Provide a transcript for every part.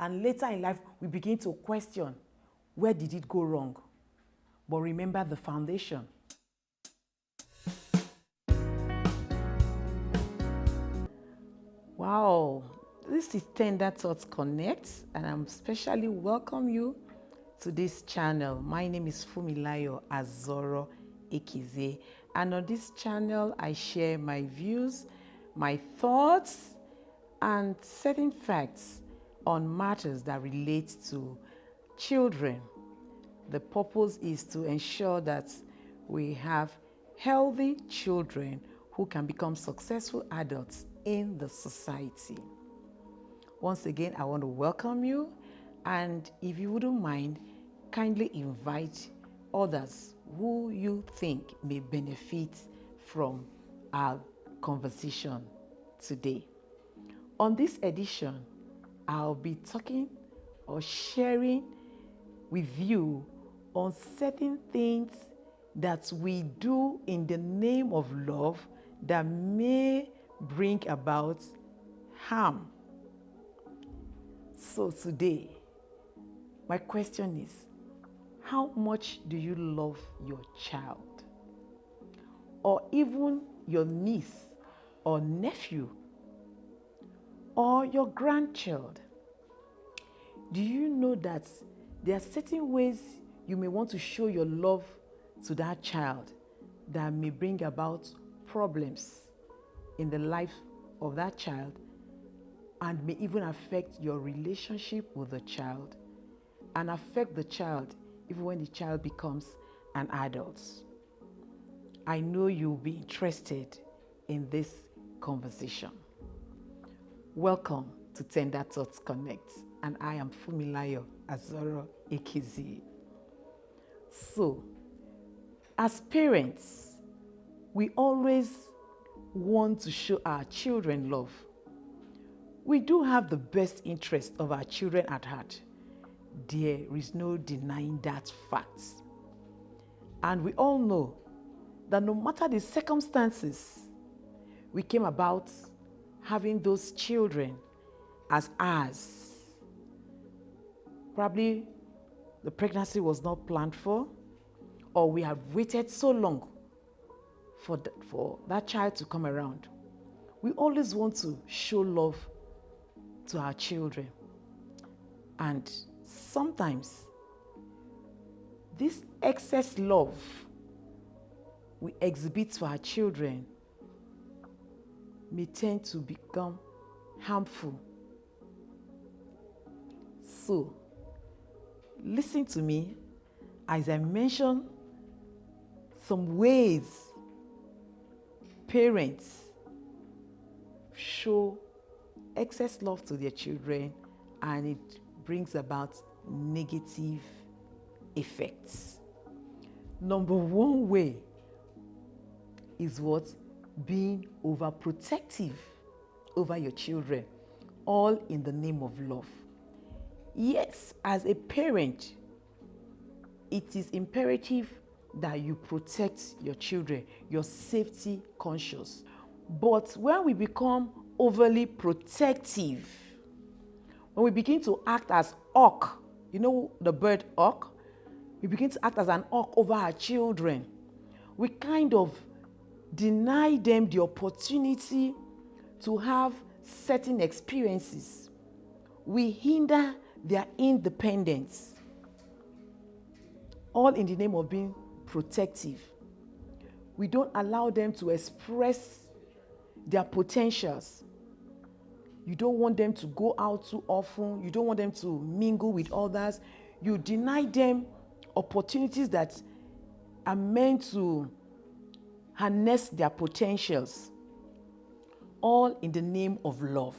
And later in life, we begin to question, where did it go wrong? But remember the foundation. Wow, this is Tender Thoughts Connect, and I'm specially welcome you to this channel. My name is Fumilayo Azoro Ekize, and on this channel I share my views, my thoughts, and certain facts on matters that relate to children. The purpose is to ensure that we have healthy children who can become successful adults in the society. Once again, I want to welcome you, and if you wouldn't mind, kindly invite others who you think may benefit from our conversation today. On this edition, I'll be talking or sharing with you on certain things that we do in the name of love that may bring about harm. So today, my question is, how much do you love your child? Or even your niece or nephew? Or your grandchild? Do you know that there are certain ways you may want to show your love to that child that may bring about problems in the life of that child and may even affect your relationship with the child and affect the child even when the child becomes an adult? I know you'll be interested in this conversation. Welcome to Tender Thoughts Connect, and I am Fumilayo Azoro Ekize. So, as parents, we always want to show our children love. We do have the best interest of our children at heart. There is no denying that fact. And we all know that no matter the circumstances, we came about having those children as ours. Probably the pregnancy was not planned for, or we have waited so long for that child to come around. We always want to show love to our children. And sometimes this excess love we exhibit to our children may tend to become harmful. So, listen to me as I mention some ways parents show excess love to their children and it brings about negative effects. Number one way is what? Being overprotective over your children, all in the name of love. Yes, as a parent, it is imperative that you protect your children, you're safety conscious. But when we become overly protective, when we begin to act as hawk, you know the bird hawk? We begin to act as an hawk over our children. We kind of deny them the opportunity to have certain experiences. We hinder their independence, all in the name of being protective. We don't allow them to express their potentials. You don't want them to go out too often. You don't want them to mingle with others. You deny them opportunities that are meant to harness their potentials, all in the name of love.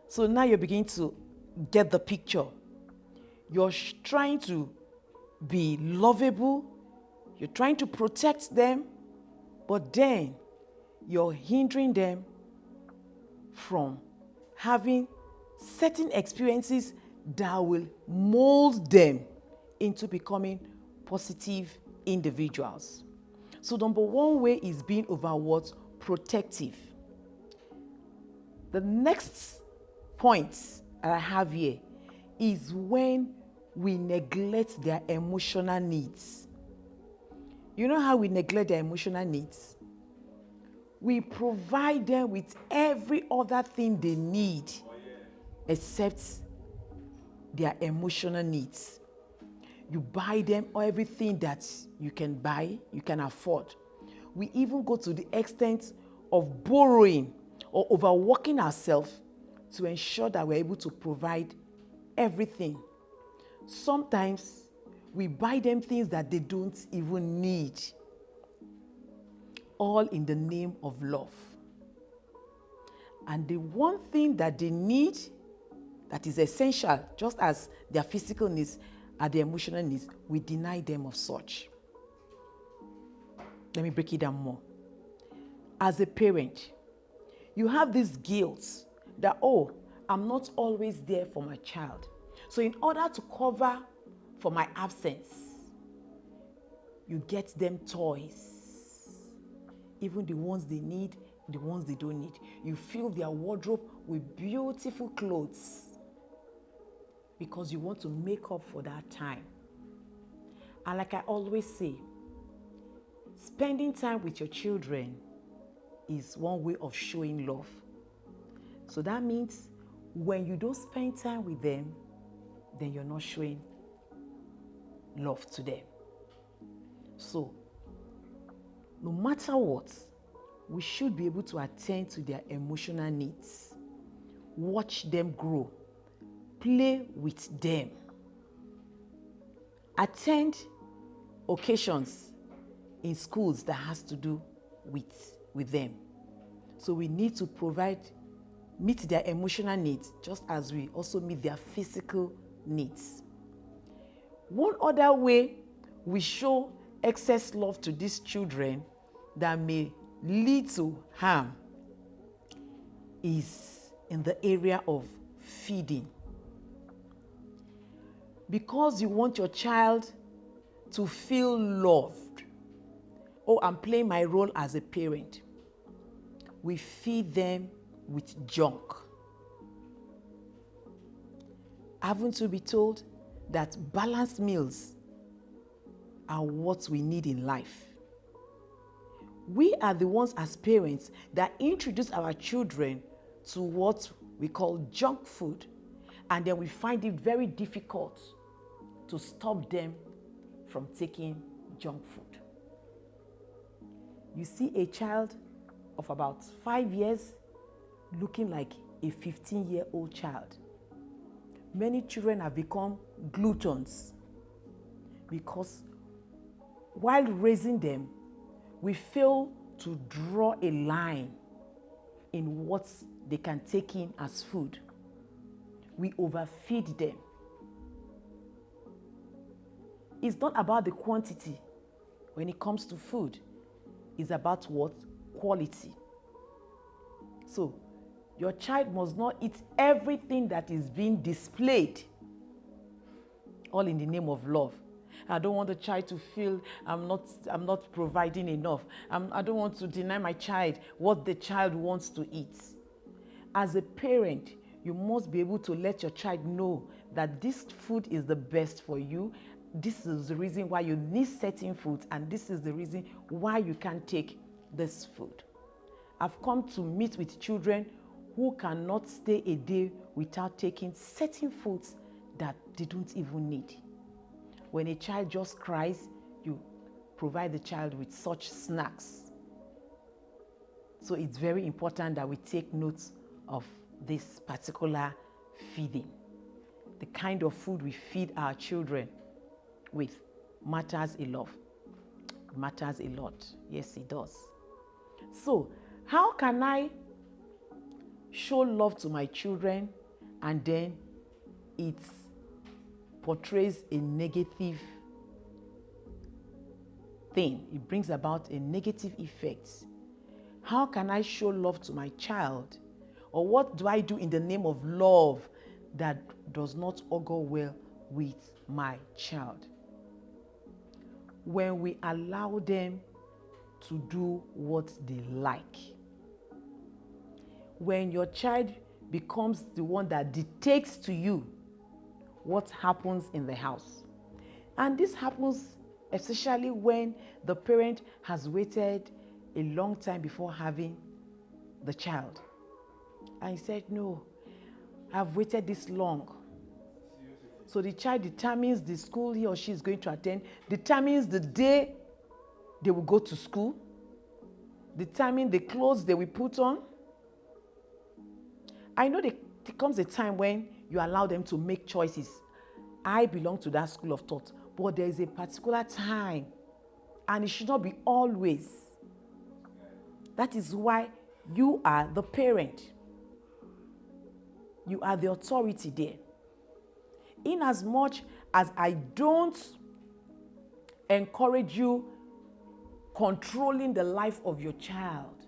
So now you're beginning to get the picture. You're trying to be lovable, you're trying to protect them, but then you're hindering them from having certain experiences that will mold them into becoming positive individuals. So number one way is being over what? Protective. The next point that I have here is when we neglect their emotional needs. You know how we neglect their emotional needs? We provide them with every other thing they need except their emotional needs. You buy them everything that you can buy, you can afford. We even go to the extent of borrowing or overworking ourselves to ensure that we're able to provide everything. Sometimes we buy them things that they don't even need, all in the name of love. And the one thing that they need, that is essential, just as their physical needs are their emotional needs, we deny them of such. Let me break it down more. As a parent, you have this guilt that, oh, I'm not always there for my child. So in order to cover for my absence, you get them toys, even the ones they need, the ones they don't need. You fill their wardrobe with beautiful clothes because you want to make up for that time. And like I always say, spending time with your children is one way of showing love. So that means when you don't spend time with them, then you're not showing love to them. So, no matter what, we should be able to attend to their emotional needs, watch them grow, play with them, attend occasions in schools that has to do with them. So we need to meet their emotional needs just as we also meet their physical needs. One other way we show excess love to these children that may lead to harm is in the area of feeding. Because you want your child to feel loved, oh, I'm playing my role as a parent, we feed them with junk. Haven't you been told that balanced meals are what we need in life? We are the ones as parents that introduce our children to what we call junk food, and then we find it very difficult to stop them from taking junk food. You see a child of about 5 years looking like a 15-year-old child. Many children have become gluttons because while raising them, we fail to draw a line in what they can take in as food. We overfeed them. It's not about the quantity when it comes to food. It's about what? Quality. So, your child must not eat everything that is being displayed, all in the name of love. I don't want the child to feel I'm not providing enough. I don't want to deny my child what the child wants to eat. As a parent, you must be able to let your child know that this food is the best for you. This is the reason why you need certain foods, and this is the reason why you can't take this food. I've come to meet with children who cannot stay a day without taking certain foods that they don't even need. When a child just cries, you provide the child with such snacks. So it's very important that we take note of this particular feeding. The kind of food we feed our children with matters a lot. Matters a lot. Yes, it does. So, how can I show love to my children and then it portrays a negative thing? It brings about a negative effect. How can I show love to my child? Or what do I do in the name of love that does not augur well with my child? When we allow them to do what they like. When your child becomes the one that dictates to you what happens in the house. And this happens especially when the parent has waited a long time before having the child. And he said, no, I've waited this long. So the child determines the school he or she is going to attend, determines the day they will go to school, determine the clothes they will put on. I know there comes a time when you allow them to make choices. I belong to that school of thought, but there is a particular time, and it should not be always. That is why you are the parent. You are the authority there. In as much as I don't encourage you controlling the life of your child,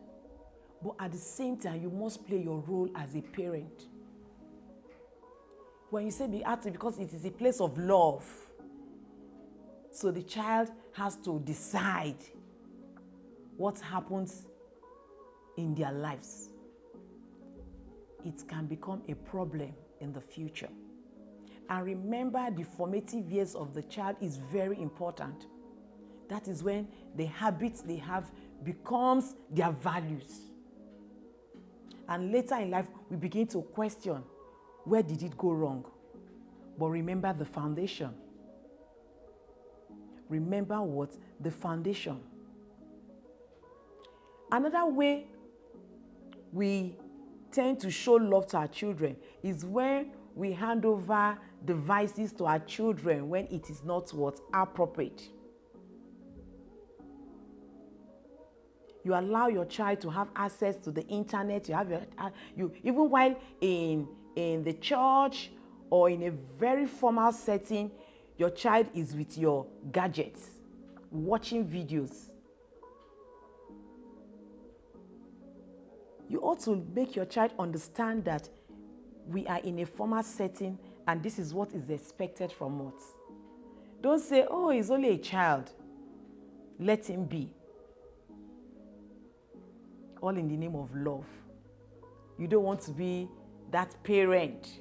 but at the same time, you must play your role as a parent. When you say be active, because it is a place of love. So the child has to decide what happens in their lives. It can become a problem in the future. And remember, the formative years of the child is very important. That is when the habits they have becomes their values. And later in life, we begin to question, where did it go wrong? But remember the foundation. Remember what? The foundation. Another way we tend to show love to our children is when we hand over devices to our children when it is not what? Appropriate. You allow your child to have access to the internet. You even while in the church or in a very formal setting, your child is with your gadgets, watching videos. You ought to make your child understand that we are in a formal setting and this is what is expected from us. Don't say, oh, he's only a child. Let him be. All in the name of love. You don't want to be that parent.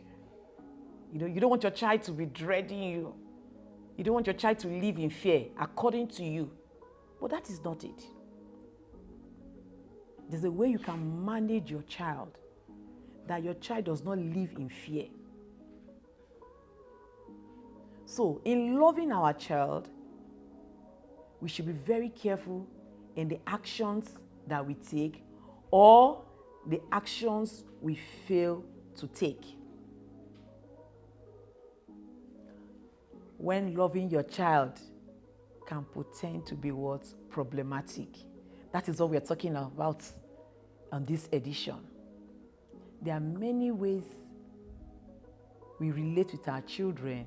You don't want your child to be dreading you. You don't want your child to live in fear according to you. But that is not it. There's a way you can manage your child that your child does not live in fear. So, in loving our child, we should be very careful in the actions that we take or the actions we fail to take. When loving your child can pretend to be what? Problematic. That is what we are talking about on this edition. There are many ways we relate with our children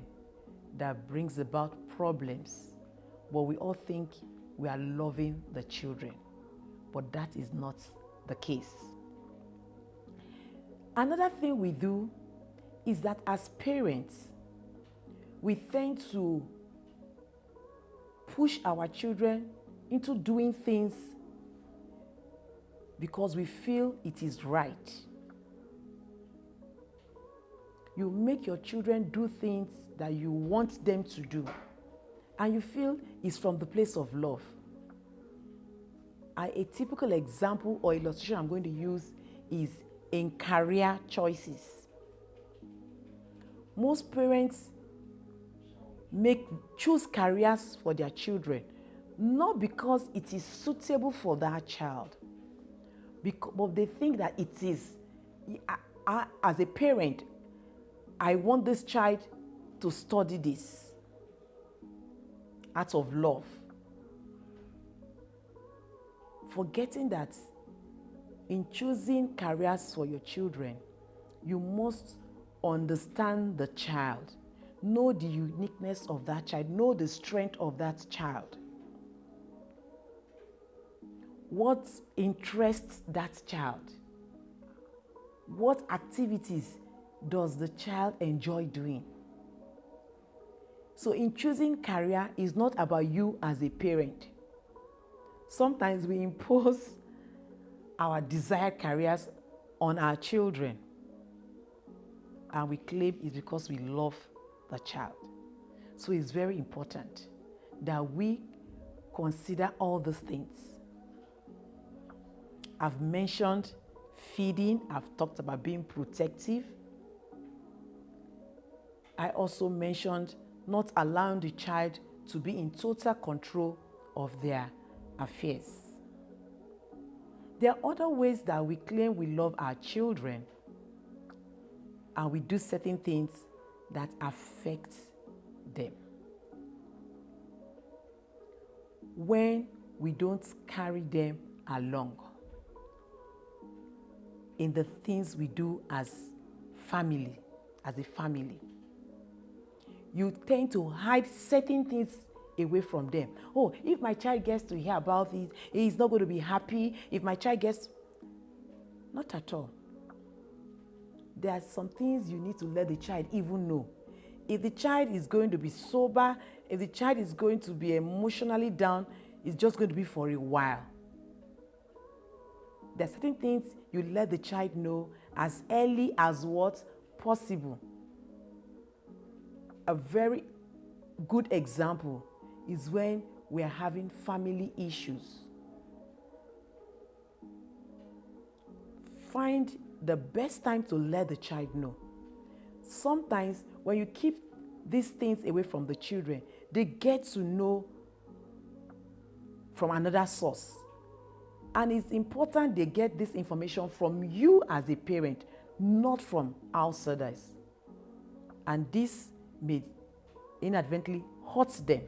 that brings about problems, but we all think we are loving the children, but that is not the case. Another thing we do is that as parents, we tend to push our children into doing things because we feel it is right. You make your children do things that you want them to do, and you feel it's from the place of love. A typical example or illustration I'm going to use is in career choices. Most parents choose careers for their children, not because it is suitable for that child, but they think that it is. As a parent, I want this child to study this out of love, forgetting that in choosing careers for your children, you must understand the child, know the uniqueness of that child, know the strength of that child. What interests that child? What activities does the child enjoy doing? So in choosing career is not about you as a parent. Sometimes we impose our desired careers on our children, and we claim it's because we love the child. So it's very important that we consider all these things. I've mentioned feeding, I've talked about being protective. I also mentioned not allowing the child to be in total control of their affairs. There are other ways that we claim we love our children and we do certain things that affect them. When we don't carry them along in the things we do as family, as a family, you tend to hide certain things away from them. Oh, if my child gets to hear about it, he's not going to be happy. If my child gets... Not at all. There are some things you need to let the child even know. If the child is going to be sober, if the child is going to be emotionally down, it's just going to be for a while. There are certain things you let the child know as early as what possible. A very good example is when we are having family issues. Find the best time to let the child know. Sometimes when you keep these things away from the children, they get to know from another source. And it's important they get this information from you as a parent, not from outsiders. And this may inadvertently hurt them.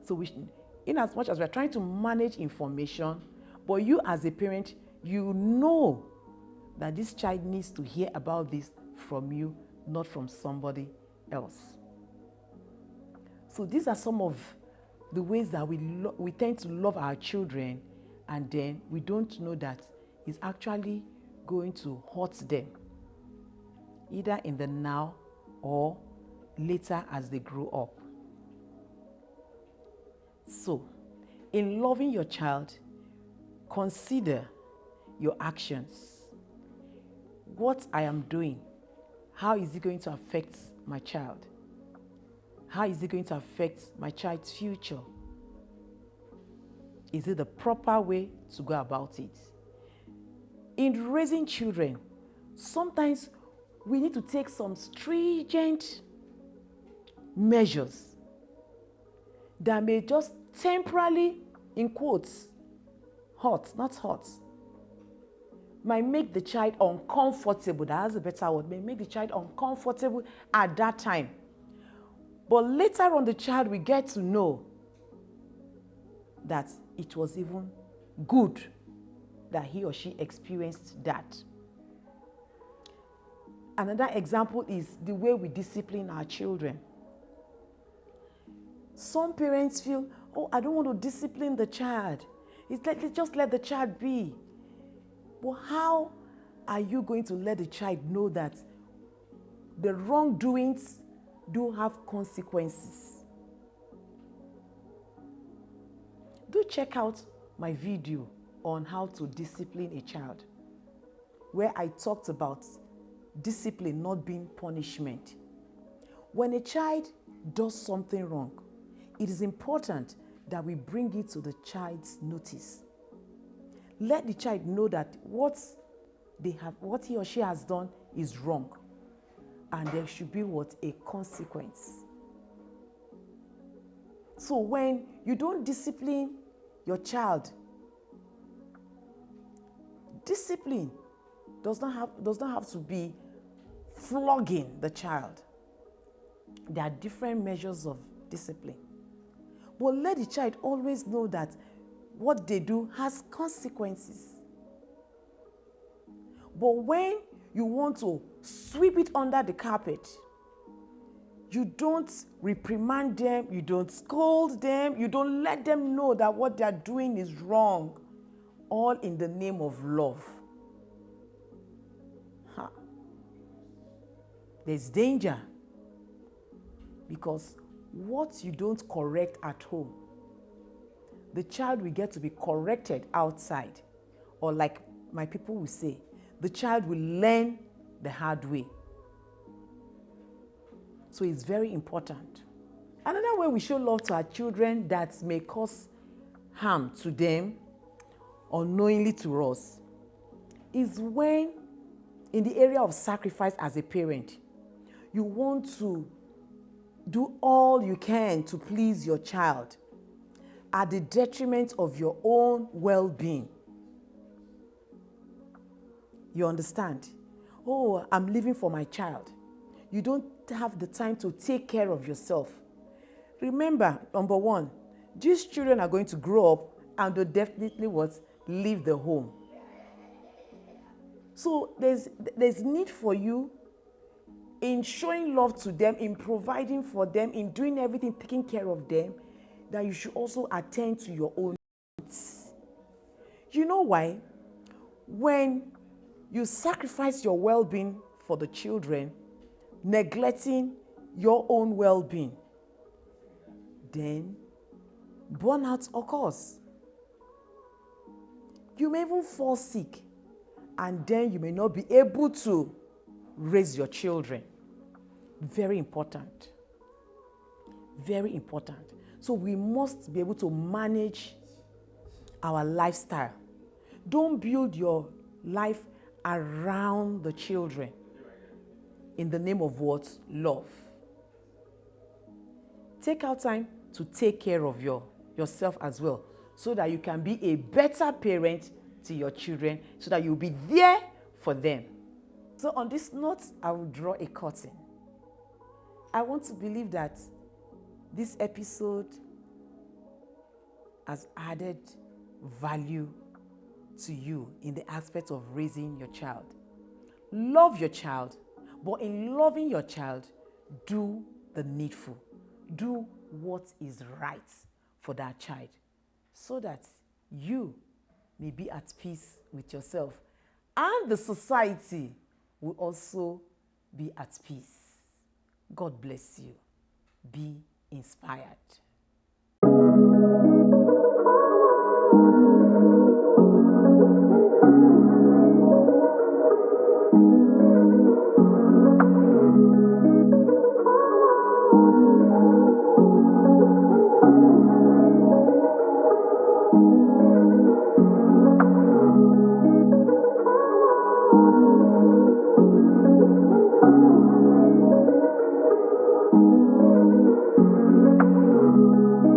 So in as much as we're trying to manage information, but you as a parent, you know that this child needs to hear about this from you, not from somebody else. So these are some of the ways that we tend to love our children, and then we don't know that it's actually going to hurt them, either in the now or later as they grow up. So, in loving your child, consider your actions. What I am doing, how is it going to affect my child? How is it going to affect my child's future? Is it the proper way to go about it? In raising children, sometimes we need to take some stringent measures that may just temporarily, in quotes, hurt, might make the child uncomfortable. That's a better word. May make the child uncomfortable at that time. But later on, the child will get to know that it was even good that he or she experienced that. Another example is the way we discipline our children. Some parents feel, oh, I don't want to discipline the child. Just let the child be. But how are you going to let the child know that the wrongdoings do have consequences? Do check out my video on how to discipline a child, where I talked about discipline not being punishment. When a child does something wrong, it is important that we bring it to the child's notice. Let the child know that what he or she has done is wrong, and there should be a consequence. So when you don't discipline your child, discipline does not have to be flogging the child. There are different measures of discipline. But let the child always know that what they do has consequences. But when you want to sweep it under the carpet, you don't reprimand them, you don't scold them, you don't let them know that what they're doing is wrong, all in the name of love. There's danger, because what you don't correct at home, the child will get to be corrected outside. Or like my people will say, the child will learn the hard way. So it's very important. Another way we show love to our children that may cause harm to them unknowingly to us is when, in the area of sacrifice as a parent, you want to do all you can to please your child at the detriment of your own well-being. You understand? Oh, I'm living for my child. You don't have the time to take care of yourself. Remember, number one, these children are going to grow up and they'll definitely leave the home. So there's need for you in showing love to them, in providing for them, in doing everything, taking care of them, that you should also attend to your own needs. You know why? When you sacrifice your well-being for the children, neglecting your own well-being, then burnout occurs. You may even fall sick, and then you may not be able to raise your children. Very important. Very important. So we must be able to manage our lifestyle. Don't build your life around the children in the name of what? Love. Take out time to take care of yourself as well, so that you can be a better parent to your children, so that you'll be there for them. So on this note, I will draw a curtain. I want to believe that this episode has added value to you in the aspect of raising your child. Love your child, but in loving your child, do the needful. Do what is right for that child, so that you may be at peace with yourself, and the society will also be at peace. God bless you. Be inspired.